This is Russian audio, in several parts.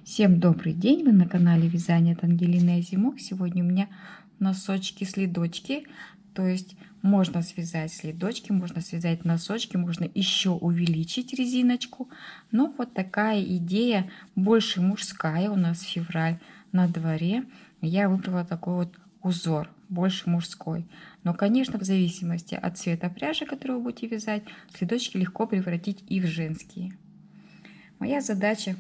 Всем добрый день! Вы на канале Вязание от Ангелины Озимок. Сегодня у меня носочки-следочки. То есть можно связать следочки, можно связать носочки, можно еще увеличить резиночку. Но вот такая идея, больше мужская, у нас февраль на дворе. Я выбрала такой вот узор, больше мужской. Но, конечно, в зависимости от цвета пряжи, которую вы будете вязать, следочки легко превратить и в женские. Моя задача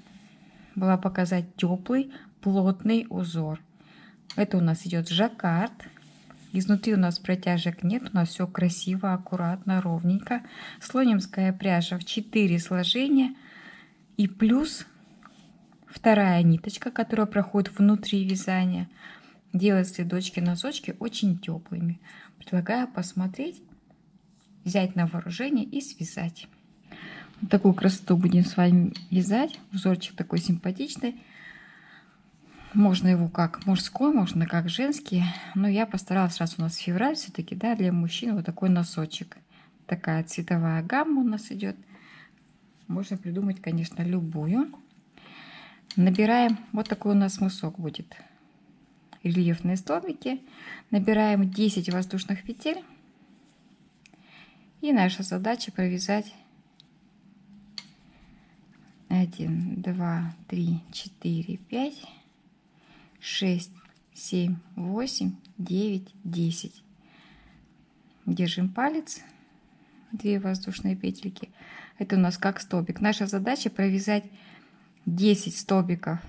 была показать теплый плотный узор. Это у нас идет жаккард. Изнутри у нас протяжек нет, у нас все красиво, аккуратно, ровненько. Слонимская пряжа в 4 сложения и плюс вторая ниточка, которая проходит внутри вязания, делает следочки, носочки очень теплыми. Предлагаю посмотреть, взять на вооружение и связать. Вот такую красоту будем с вами вязать. Узорчик такой симпатичный. Можно его как мужской, можно как женский. Но я постаралась, раз у нас февраль все-таки, да, для мужчин вот такой носочек. Такая цветовая гамма у нас идет. Можно придумать, конечно, любую. Набираем, вот такой у нас мысок будет. Рельефные столбики. Набираем 10 воздушных петель. И наша задача провязать 1, 2, 3, 4, 5, 6, 7, 8, 9, 10. Держим палец, 2 воздушные петельки. Это у нас как столбик. Наша задача провязать 10 столбиков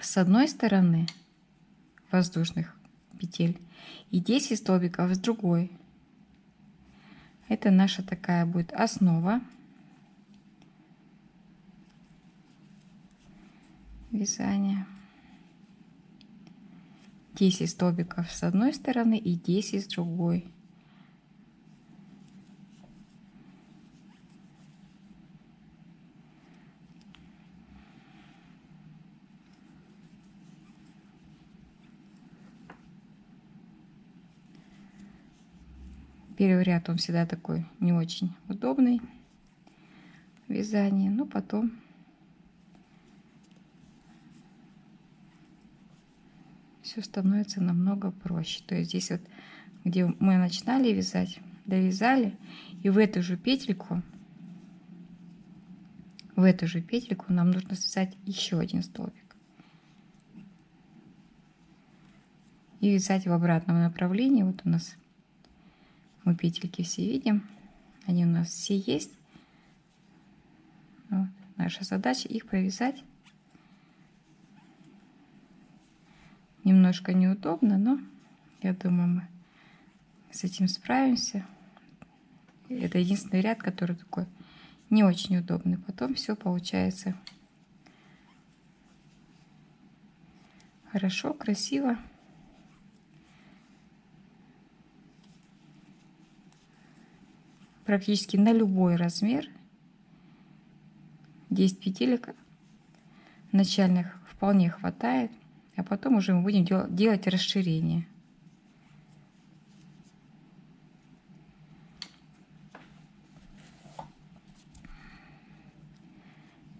с одной стороны воздушных петель и 10 столбиков с другой. Это наша такая будет основа вязания. 10 столбиков с одной стороны и 10 с другой. Первый ряд он всегда такой не очень удобный в вязании, но потом все становится намного проще. То есть здесь вот, где мы начинали вязать, довязали, и в эту же петельку нам нужно связать еще один столбик и вязать в обратном направлении. Вот у нас мы петельки все видим, они у нас все есть. Вот. Наша задача их провязать. Немножко неудобно, но я думаю, мы с этим справимся. Это единственный ряд, который такой не очень удобный. Потом все получается хорошо, красиво. Практически на любой размер. 10 петелек начальных вполне хватает. А потом уже мы будем делать расширение.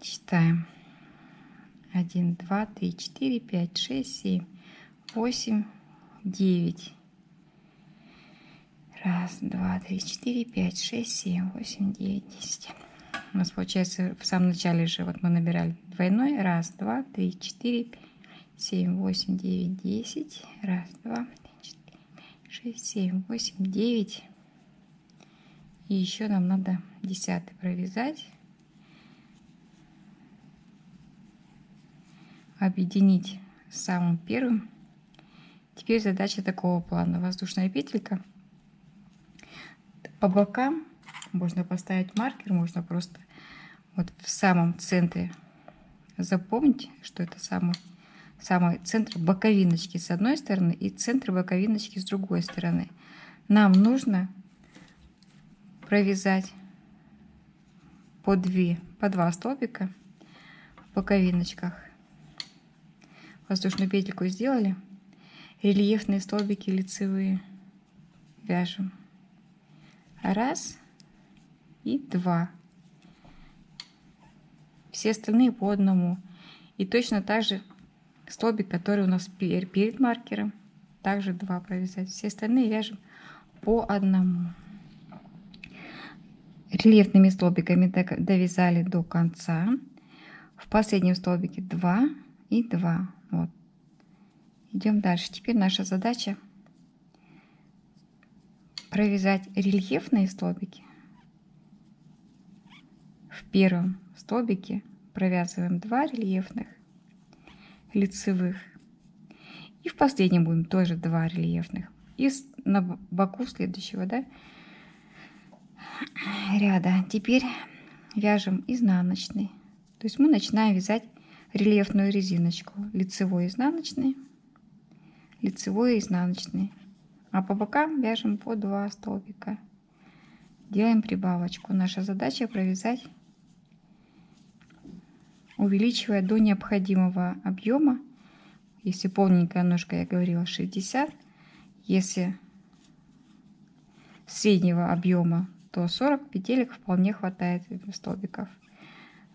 Считаем. 1, 2, 3, 4, 5, 6, 7, 8, 9. 1, 2, 3, 4, 5, 6, 7, 8, 9, 10. У нас получается в самом начале же вот мы набирали двойной. 1, 2, 3, 4, 5, 7, 8, 9, 10. 1, 2, 3, 4, 5, 6, 7, 8, 9. И еще нам надо 10-й провязать. Объединить с самым первым. Теперь задача такого плана. Воздушная петелька. По бокам можно поставить маркер, можно просто вот в самом центре запомнить, что это самый центр боковиночки с одной стороны и центр боковиночки с другой стороны. Нам нужно провязать по 2 столбика в боковиночках. Воздушную петельку сделали, рельефные столбики лицевые вяжем. 1 и 2. Все остальные по одному. И точно так же столбик, который у нас перед маркером, также 2 провязать. Все остальные вяжем по одному. Рельефными столбиками довязали до конца. В последнем столбике 2 и 2. Вот. Идем дальше. Теперь наша задача провязать рельефные столбики. В первом столбике провязываем 2 рельефных лицевых. И в последнем будем тоже 2 рельефных. И на боку следующего, да, ряда. Теперь вяжем изнаночный. То есть мы начинаем вязать рельефную резиночку. Лицевой, изнаночный, лицевой, изнаночный. А по бокам вяжем по 2 столбика. Делаем прибавочку. Наша задача провязать, увеличивая до необходимого объема. Если полненькая ножка, я говорила, 60. Если среднего объема, то 40 петелек вполне хватает столбиков.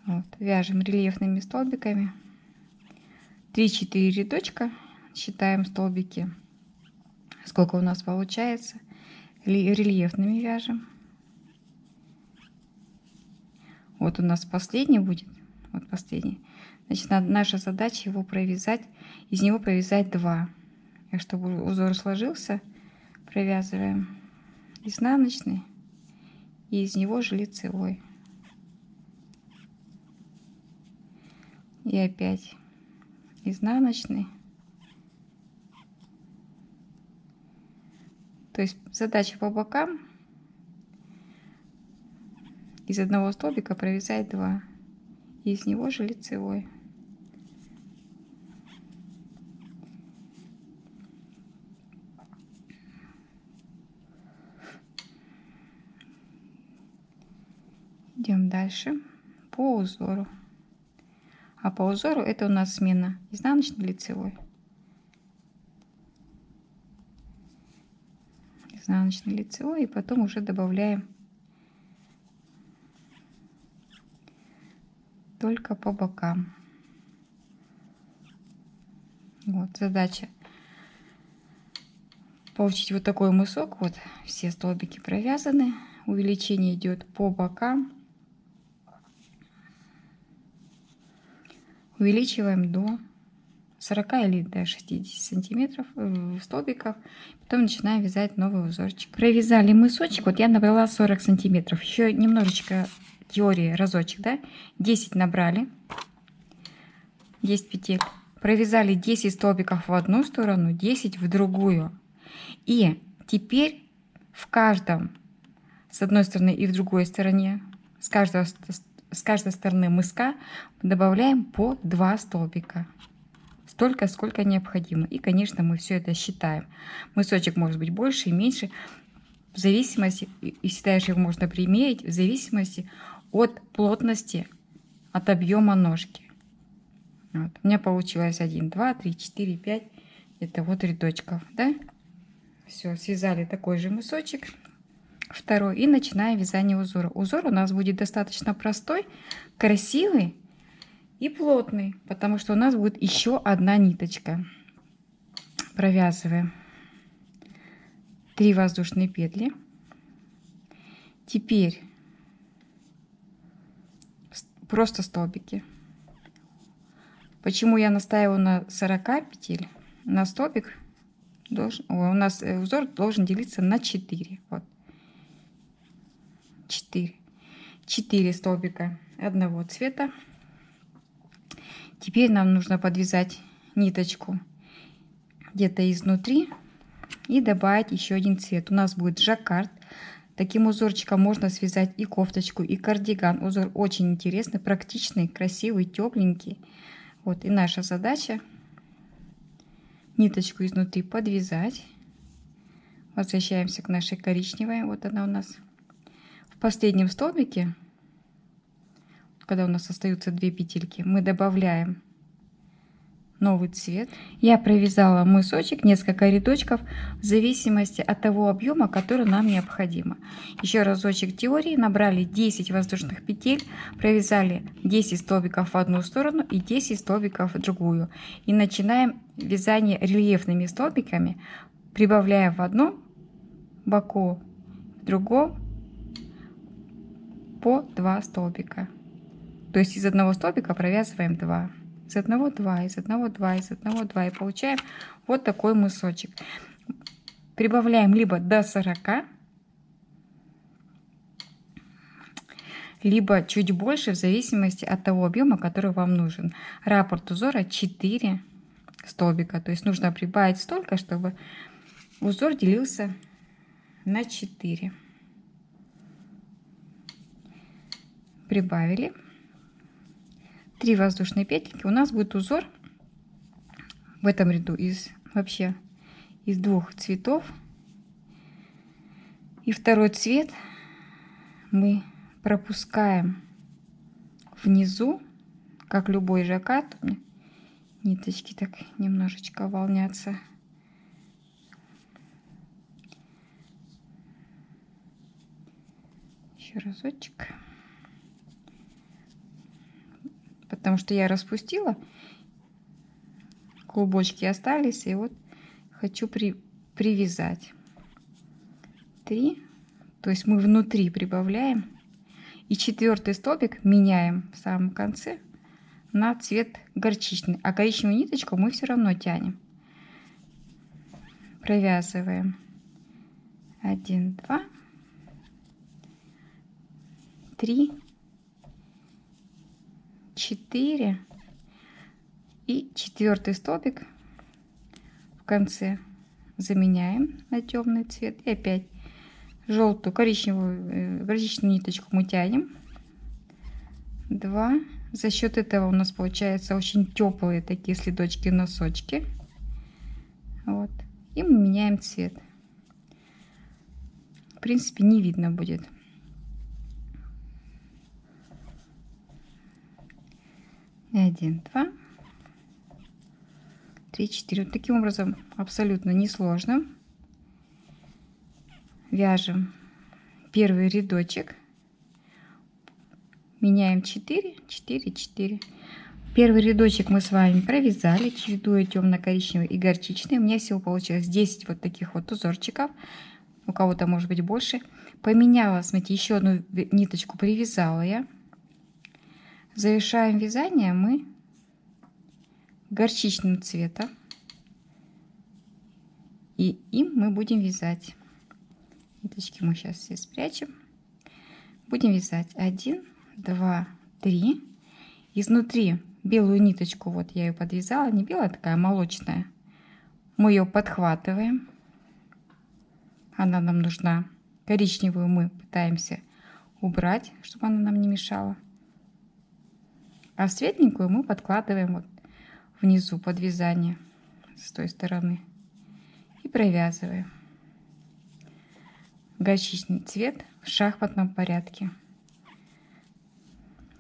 Вот. Вяжем рельефными столбиками. 3-4 рядочка. Считаем столбики. Сколько у нас получается. Рельефными вяжем. Вот у нас последний будет. Вот последний. Значит, наша задача его провязать. Из него провязать 2. И чтобы узор сложился, провязываем изнаночный. И из него же лицевой. И опять изнаночный. То есть задача по бокам из одного столбика провязать 2. И из него же лицевой. Идем дальше по узору. А по узору это у нас смена изнаночный, лицевой. Изнаночный, лицевой. И потом уже добавляем только по бокам. Вот задача получить вот такой мысок. Вот все столбики провязаны. Увеличение идет по бокам. Увеличиваем до 40 или до 60 сантиметров в столбиках. Потом начинаем вязать новый узорчик. Провязали мысочек. Вот я набрала 40 сантиметров. Еще немножечко теории разочек, да? 10 набрали. 10 петель. Провязали 10 столбиков в одну сторону, 10 в другую. И теперь в каждом, с одной стороны и в другой стороне, с каждой стороны мыска добавляем по 2 столбика. Столько, сколько необходимо. И, конечно, мы все это считаем. Мысочек может быть больше и меньше. В зависимости, и всегда его можно примерить, в зависимости от плотности, от объема ножки. Вот. У меня получилось 1, 2, 3, 4, 5. Это вот рядочков. Да? Все, связали такой же мысочек. Второй. И начинаем вязание узора. Узор у нас будет достаточно простой, красивый и плотный, потому что у нас будет еще одна ниточка. Провязываем 3 воздушные петли. Теперь просто столбики. Почему я настаиваю на 40 петель? На столбик должен, у нас узор должен делиться на 4. Вот. 4 столбика одного цвета. Теперь нам нужно подвязать ниточку где-то изнутри и добавить еще один цвет. У нас будет жаккард. Таким узорчиком можно связать и кофточку, и кардиган. Узор очень интересный, практичный, красивый, тепленький. Вот и наша задача ниточку изнутри подвязать. Возвращаемся к нашей коричневой. Вот она у нас. В последнем столбике, когда у нас остаются 2 петельки, мы добавляем новый цвет. Я провязала мысочек, несколько рядочков в зависимости от того объема, который нам необходимо. Еще разочек теории. Набрали 10 воздушных петель, провязали 10 столбиков в одну сторону и 10 столбиков в другую. И начинаем вязание рельефными столбиками, прибавляя в одном боку, в другом по 2 столбика. То есть из одного столбика провязываем 2. Из одного 2, из одного 2, из одного 2. И получаем вот такой мысочек. Прибавляем либо до 40, либо чуть больше, в зависимости от того объема, который вам нужен. Раппорт узора 4 столбика. То есть нужно прибавить столько, чтобы узор делился на 4. Прибавили 3 воздушные петельки. У нас будет узор в этом ряду вообще из 2 цветов. И второй цвет мы пропускаем внизу, как любой жаккард. У меня ниточки так немножечко волнятся. Еще разочек. Потому что я распустила, клубочки остались, и вот хочу привязать 3. То есть мы внутри прибавляем, и 4 столбик меняем в самом конце на цвет горчичный, а коричневую ниточку мы все равно тянем. Провязываем 1, 2, 3, 4 и 4 столбик в конце заменяем на темный цвет, и опять желтую коричневую горчичную ниточку мы тянем 2. За счет этого у нас получается очень теплые такие следочки, носочки. Вот. И мы меняем цвет. В принципе, не видно будет. Один, 2, 3, 4. Вот таким образом абсолютно несложно. Вяжем первый рядочек. Меняем 4, 4, 4. Первый рядочек мы с вами провязали, чередуя темно-коричневый и горчичный. У меня всего получилось 10 вот таких вот узорчиков. У кого-то может быть больше. Поменяла, смотрите, еще одну ниточку привязала я. Завершаем вязание мы горчичным цветом, и им мы будем вязать. Ниточки мы сейчас все спрячем. Будем вязать 1, 2, 3. Изнутри белую ниточку, вот я ее подвязала, не белая, такая молочная. Мы ее подхватываем. Она нам нужна. Коричневую мы пытаемся убрать, чтобы она нам не мешала. А светленькую мы подкладываем вот внизу под вязание с той стороны и провязываем. Горчичный цвет в шахматном порядке.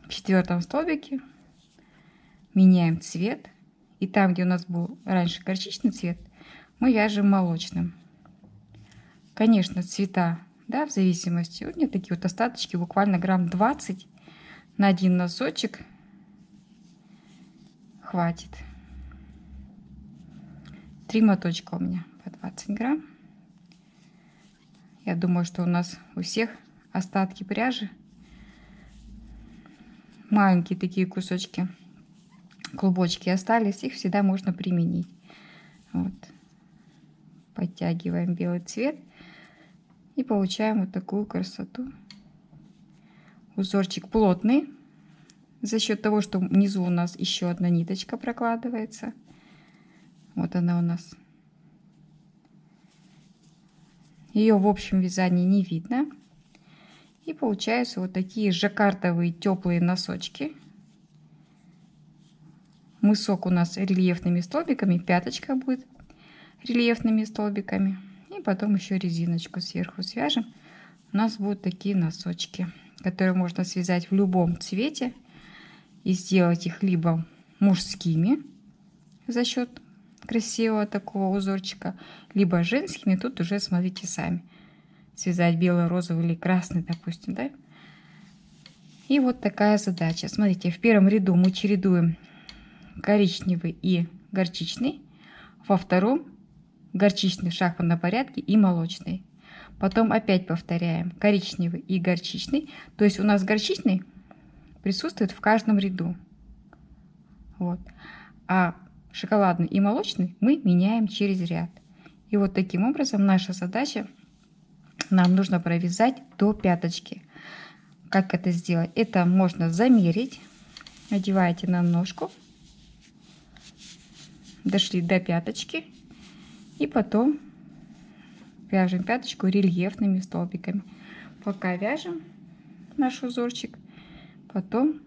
В 4 столбике меняем цвет, и там, где у нас был раньше горчичный цвет, мы вяжем молочным. Конечно, цвета, да, в зависимости. Вот мне такие вот остаточки, буквально грамм 20 на один носочек хватит. 3 моточка у меня по 20 грамм. Я думаю, что у нас у всех остатки пряжи. Маленькие такие кусочки, клубочки остались, их всегда можно применить. Вот. Подтягиваем белый цвет и получаем вот такую красоту. Узорчик плотный, за счет того, что внизу у нас еще одна ниточка прокладывается. Вот она у нас. Ее в общем вязании не видно. И получаются вот такие жаккардовые теплые носочки. Мысок у нас рельефными столбиками, пяточка будет рельефными столбиками. И потом еще резиночку сверху свяжем. У нас будут такие носочки, которые можно связать в любом цвете и сделать их либо мужскими, за счет красивого такого узорчика, либо женскими. Тут уже смотрите сами. Связать белый, розовый или красный, допустим, да? И вот такая задача. Смотрите, в первом ряду мы чередуем коричневый и горчичный. Во втором горчичный в шахматном порядке и молочный. Потом опять повторяем коричневый и горчичный. То есть у нас горчичный присутствует в каждом ряду. Вот. А шоколадный и молочный мы меняем через ряд. И вот таким образом наша задача, нам нужно провязать до пяточки. Как это сделать? Это можно замерить. Надеваете на ножку. Дошли до пяточки. И потом вяжем пяточку рельефными столбиками. Пока вяжем наш узорчик, потом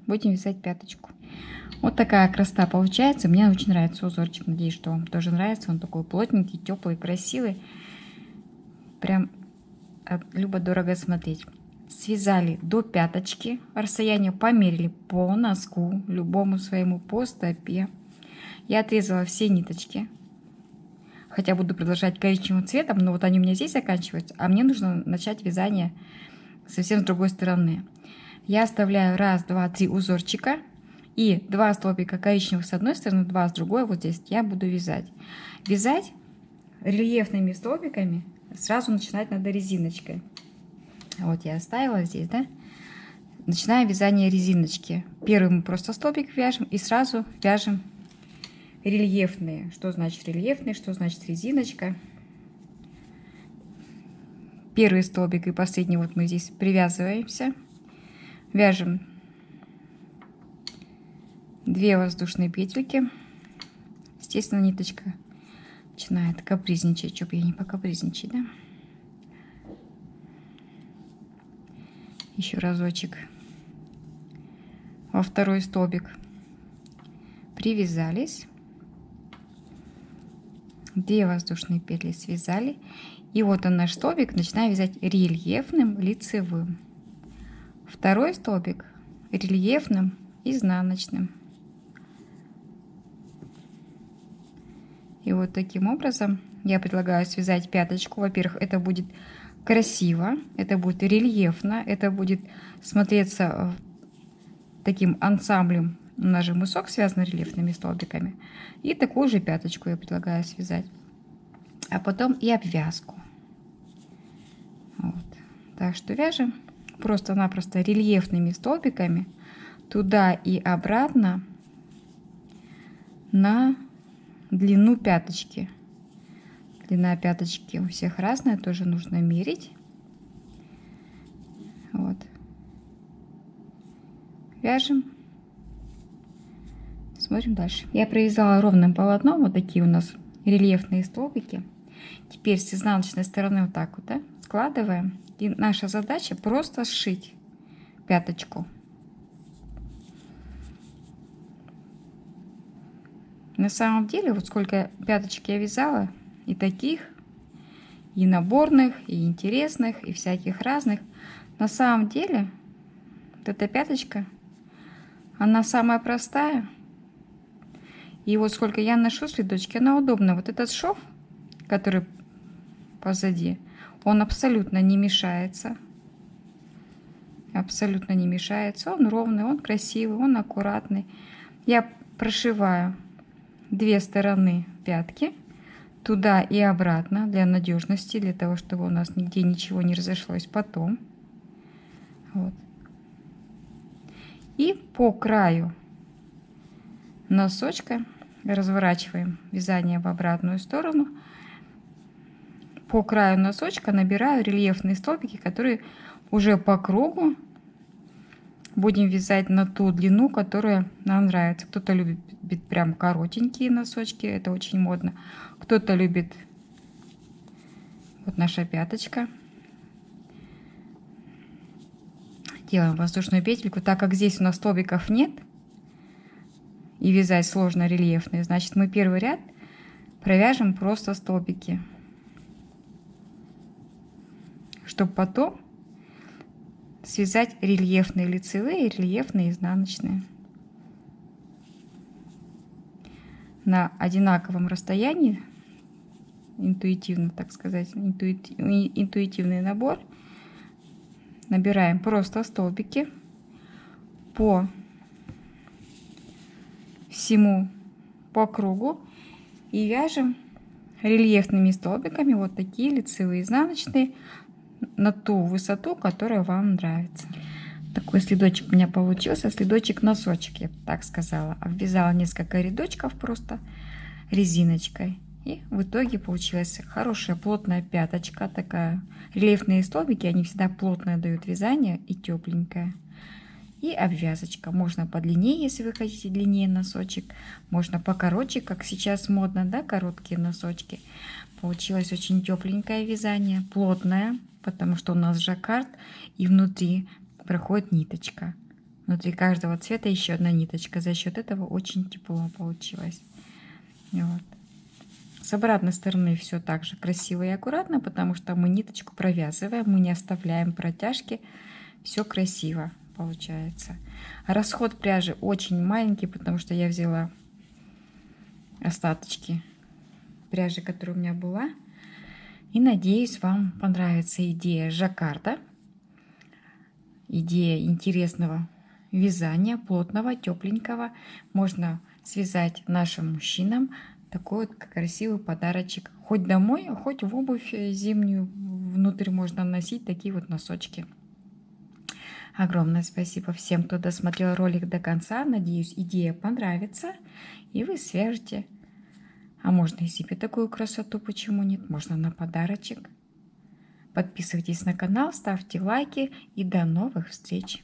будем вязать пяточку. Вот такая красота получается. Мне очень нравится узорчик. Надеюсь, что вам тоже нравится. Он такой плотненький, теплый, красивый. Прям любо-дорого смотреть. Связали до пяточки. Расстояние померили по носку, любому своему, по стопе. Я отрезала все ниточки. Хотя буду продолжать коричневым цветом, но вот они у меня здесь заканчиваются, а мне нужно начать вязание совсем с другой стороны. Я оставляю 1, 2, 3 узорчика и 2 столбика коричневых с одной стороны, 2 с другой. Вот здесь я буду вязать. Вязать рельефными столбиками сразу начинать надо резиночкой. Вот я оставила здесь, да? Начинаем вязание резиночки. Первый мы просто столбик вяжем и сразу вяжем рельефные. Что значит рельефные, что значит резиночка? Первый столбик и последний вот мы здесь привязываемся. Вяжем 2 воздушные петельки. Естественно, ниточка начинает капризничать, чтобы я не покапризничать, да? Еще разочек. Во второй столбик привязались. 2 воздушные петли связали. И вот он наш столбик. Начинаем вязать рельефным лицевым. Второй столбик рельефным изнаночным. И вот таким образом я предлагаю связать пяточку. Во-первых, это будет красиво, это будет рельефно, это будет смотреться таким ансамблем. У нас же мысок связан рельефными столбиками. И такую же пяточку я предлагаю связать. А потом и обвязку. Вот. Так что вяжем просто-напросто рельефными столбиками туда и обратно на длину пяточки. Длина пяточки у всех разная, тоже нужно мерить. Вот. Вяжем. Смотрим дальше. Я провязала ровным полотном. Вот такие у нас рельефные столбики. Теперь с изнаночной стороны вот так вот, да, складываем. И наша задача просто сшить пяточку. На самом деле, вот сколько пяточек я вязала, и таких, и наборных, и интересных, и всяких разных. На самом деле, вот эта пяточка, она самая простая. И вот сколько я ношу следочки, она удобна. Вот этот шов, который позади, он абсолютно не мешается. Абсолютно не мешается. Он ровный, он красивый, он аккуратный. Я прошиваю 2 стороны пятки туда и обратно для надежности, для того, чтобы у нас нигде ничего не разошлось потом. Вот. И по краю носочка разворачиваем вязание в обратную сторону. По краю носочка набираю рельефные столбики, которые уже по кругу будем вязать на ту длину, которая нам нравится. Кто-то любит прям коротенькие носочки, это очень модно. Кто-то любит вот наша пяточка. Делаем воздушную петельку. Так как здесь у нас столбиков нет и вязать сложно рельефные, значит мы первый ряд провяжем просто столбики, чтобы потом связать рельефные лицевые и рельефные изнаночные. на одинаковом расстоянии, интуитивно, так сказать, интуитивный набор. Набираем просто столбики по всему по кругу и вяжем рельефными столбиками вот такие лицевые изнаночные на ту высоту, которая вам нравится. Такой следочек у меня получился, следочек-носочек, я бы так сказала. Обвязала несколько рядочков просто резиночкой. И в итоге получилась хорошая плотная пяточка такая. Рельефные столбики, они всегда плотное дают вязание и тепленькое. И обвязочка. Можно подлиннее, если вы хотите длиннее носочек. Можно покороче, как сейчас модно, да, короткие носочки. Получилось очень тепленькое вязание, плотное, потому что у нас жаккард и внутри проходит ниточка. Внутри каждого цвета еще одна ниточка. За счет этого очень тепло получилось. Вот. С обратной стороны все так же красиво и аккуратно, потому что мы ниточку провязываем, мы не оставляем протяжки. Все красиво получается. Расход пряжи очень маленький, потому что я взяла остаточки пряжи, которая у меня была. И надеюсь, вам понравится идея жаккарда. Идея интересного вязания, плотного, тепленького. Можно связать нашим мужчинам такой вот красивый подарочек. Хоть домой, хоть в обувь зимнюю. Внутрь можно носить такие вот носочки. Огромное спасибо всем, кто досмотрел ролик до конца. Надеюсь, идея понравится. И вы свяжете. А можно и себе такую красоту, почему нет? Можно на подарочек. Подписывайтесь на канал, ставьте лайки и до новых встреч!